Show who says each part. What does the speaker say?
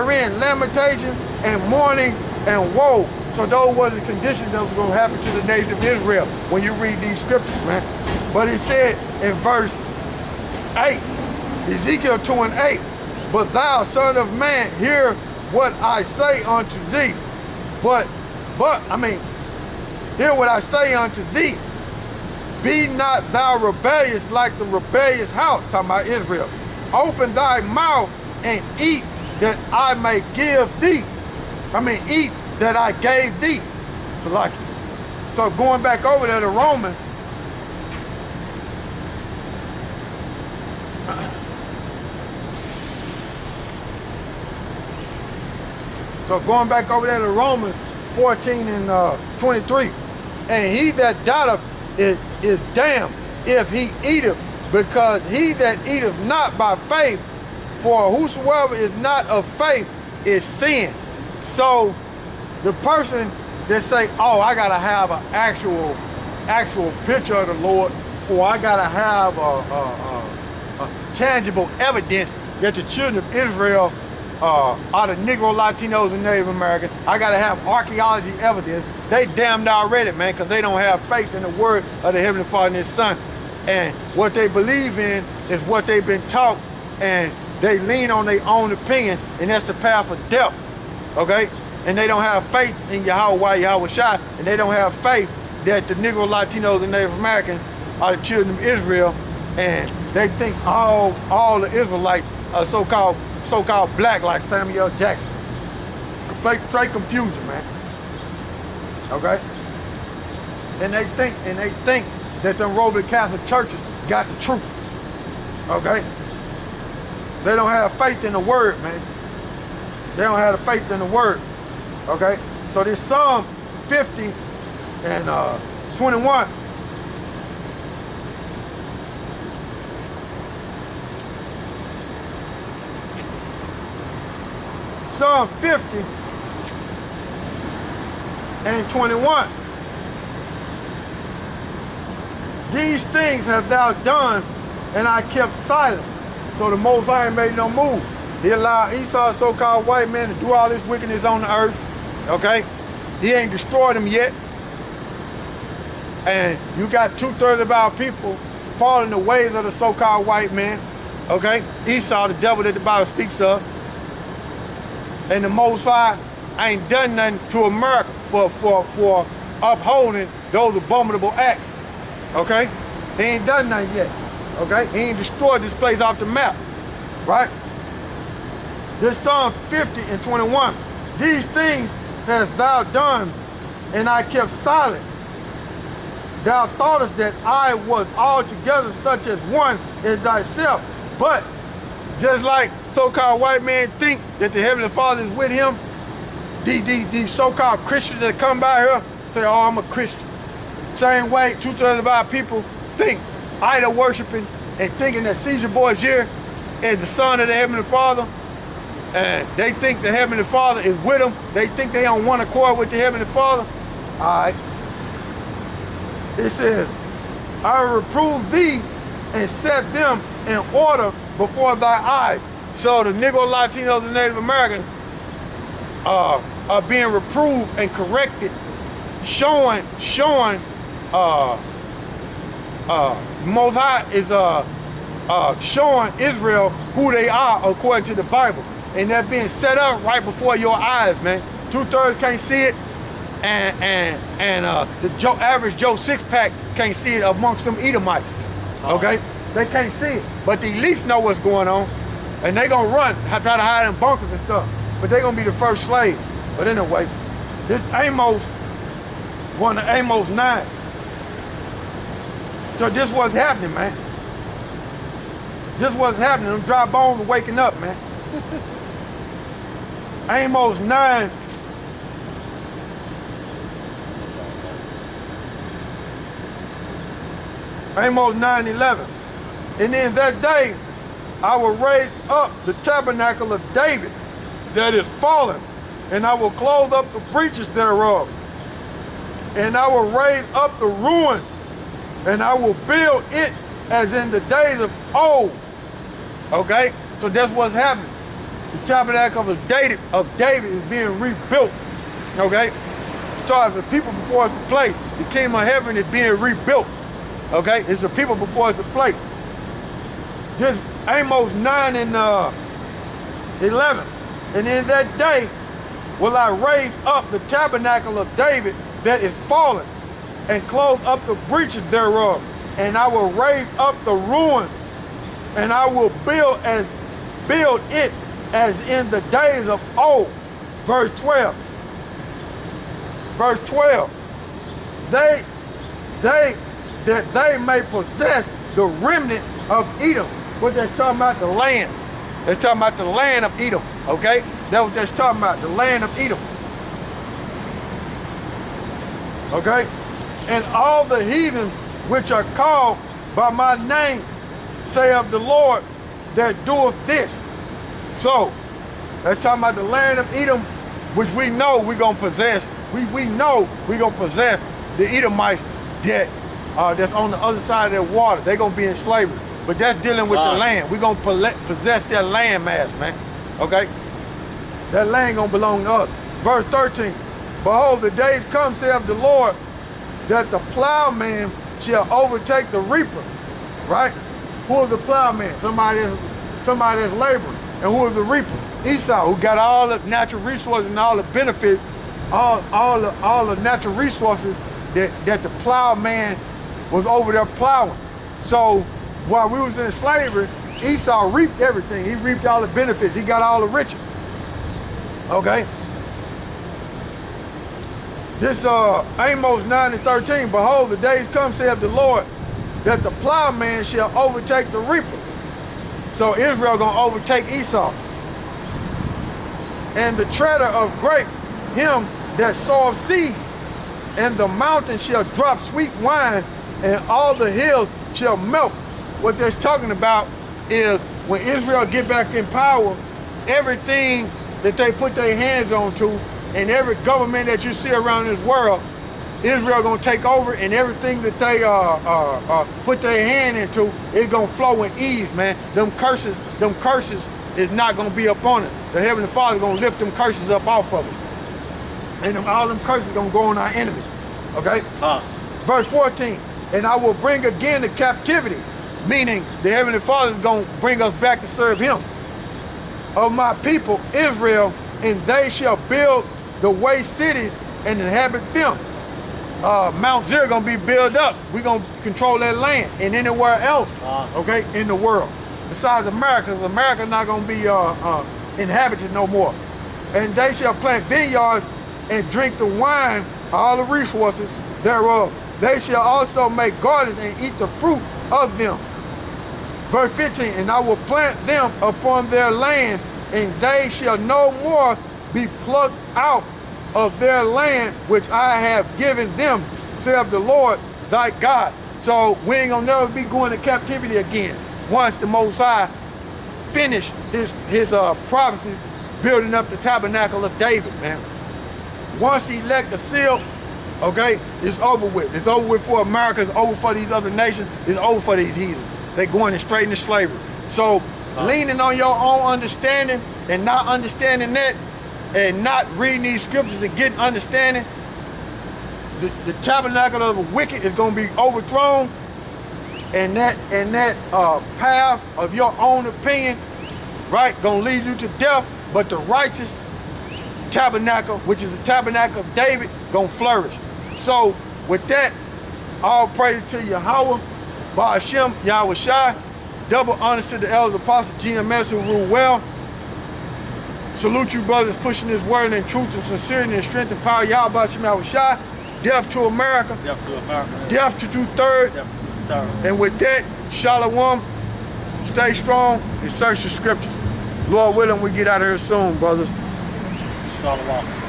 Speaker 1: therein lamentation and mourning and woe. So those were the conditions that was going to happen to the nation of Israel when you read these scriptures, man. But it said in verse 8, Ezekiel 2 and 8, but thou, son of man, hear what I say unto thee. Hear what I say unto thee. Be not thou rebellious like the rebellious house, talking about Israel. Open thy mouth and eat that I may give thee. Eat that I gave thee. So going back over there to Romans, so going back over there to Romans 14 and 23, and he that doubteth is damned if he eateth, because he that eateth not by faith, for whosoever is not of faith is sin. So the person that say, oh, I gotta have an actual picture of the Lord, or I gotta have a tangible evidence that the children of Israel are the Negro, Latinos, and Native Americans. I gotta have archaeology evidence. They damned already, man, because they don't have faith in the word of the Heavenly Father and His Son. And what they believe in is what they've been taught, and they lean on their own opinion, and that's the path of death, okay? And they don't have faith in YAHAWAH, YAHAWASHI, and they don't have faith that the Negro, Latinos, and Native Americans are the children of Israel, and they think all the Israelites are so-called black like Samuel Jackson. Straight confusion, man. Okay? And they think that the Roman Catholic churches got the truth. Okay? They don't have faith in the word, man. They don't have the faith in the word. Okay? So this Psalm 50 and 21. Psalm 50 and 21. These things have thou done, and I kept silent. So the Most High made no move. He allowed Esau, a so-called white man, to do all this wickedness on the earth. Okay? He ain't destroyed them yet. And you got 2/3 of our people following the ways of the so-called white man. Okay? Esau, the devil that the Bible speaks of. And the Most High ain't done nothing to America for upholding those abominable acts. Okay? He ain't done nothing yet. Okay? He ain't destroyed this place off the map. Right? This Psalm 50 and 21. These things hast thou done, and I kept silent. Thou thoughtest that I was altogether such as one as thyself. But just like so-called white men think that the Heavenly Father is with him, these so-called Christians that come by here say, oh, I'm a Christian. Same way 2/3 of our people think idol worshiping and thinking that Caesar Borgia is the son of the Heavenly Father, and they think the Heavenly Father is with them. They think they on one accord with the Heavenly Father. All right. It says, I reprove thee and set them in order before thy eyes. So the Negro, Latinos, and Native Americans are being reproved and corrected, showing Most High is showing Israel who they are according to the Bible. And they're being set up right before your eyes, man. 2/3 can't see it, and the average Joe six-pack can't see it amongst them Edomites, okay? They can't see it, but the elites know what's going on, and they gonna run, try to hide in bunkers and stuff, but they gonna be the first slave. But anyway, this Amos, one of Amos 9. So this what's happening, man. This what's happening. Them dry bones are waking up, man. Amos 9. Amos 9:11. And in that day, I will raise up the tabernacle of David that is fallen, and I will close up the breaches thereof. And I will raise up the ruins, and I will build it as in the days of old. Okay? So that's what's happening. The tabernacle of David is being rebuilt. Okay? Starts with people before it's a place. The kingdom of heaven is being rebuilt. Okay? It's the people before it's a place. This Amos 9 and 11. And in that day will I raise up the tabernacle of David that is fallen, and close up the breaches thereof. And I will raise up the ruin, and I will build it as in the days of old. Verse 12. Verse 12. That they may possess the remnant of Edom. What that's talking about, the land. They're talking about the land of Edom, okay? That's what that's talking about, the land of Edom. Okay? And all the heathens which are called by my name, say of the Lord that doeth this. So, that's talking about the land of Edom, which we know we're going to possess. We know we're going to possess the Edomites that's on the other side of that water. They're going to be in slavery. But that's dealing with the land. We're going to possess their land mass, man. Okay? That land going to belong to us. Verse 13. Behold, the days come, saith the Lord, that the plowman shall overtake the reaper. Right? Who is the plowman? Somebody that's laboring. And who is the reaper? Esau, who got all the natural resources and all the benefits, all the natural resources that the plowman was over there plowing. So while we was in slavery, Esau reaped everything. He reaped all the benefits. He got all the riches. Okay? This Amos 9 and 13, behold, the days come, saith the Lord, that the plowman shall overtake the reaper. So Israel gonna overtake Esau. And the treader of grapes, him that soweth seed, and the mountain shall drop sweet wine, and all the hills shall melt. What that's talking about is when Israel get back in power, everything that they put their hands on to, and every government that you see around this world, Israel gonna take over, and everything that they put their hand into, it's gonna flow in ease, man. Them curses is not gonna be up on it. The Heavenly Father gonna lift them curses up off of it. And all them curses gonna go on our enemies, okay? Verse 14, and I will bring again the captivity, meaning the Heavenly Father is gonna bring us back to serve him, of my people Israel, and they shall build the waste cities and inhabit them. Mount Zero gonna be built up. We're gonna control that land, and anywhere else, okay, in the world. Besides America, America's not gonna be inhabited no more. And they shall plant vineyards and drink the wine, all the resources thereof. They shall also make gardens and eat the fruit of them. Verse 15, and I will plant them upon their land, and they shall no more be plucked out of their land which I have given them, saith the Lord thy God. So we ain't gonna never be going to captivity again once the Most High finish his prophecies building up the tabernacle of David, man. Once he elect the seal, okay, it's over with. It's over with for America, it's over for these other nations, it's over for these heathens. They're going straight into slavery. So leaning on your own understanding and not understanding that, and not reading these scriptures and getting understanding, the tabernacle of the wicked is going to be overthrown, and that path of your own opinion, right, going to lead you to death. But the righteous tabernacle, which is the tabernacle of David, going to flourish. So with that, all praise to Yahawah, Hashem, YAHAWASHI. Double honors to the elders, apostles, GMS who rule well. Salute you brothers pushing this word in truth and sincerity and strength and power. Yahweh Hashem YAHAWASHI. Death to America.
Speaker 2: Death to America.
Speaker 1: Death to two-thirds. And with that, Shalom. Stay strong and search the scriptures. Lord willing, we get out of here soon, brothers.
Speaker 2: Shalom.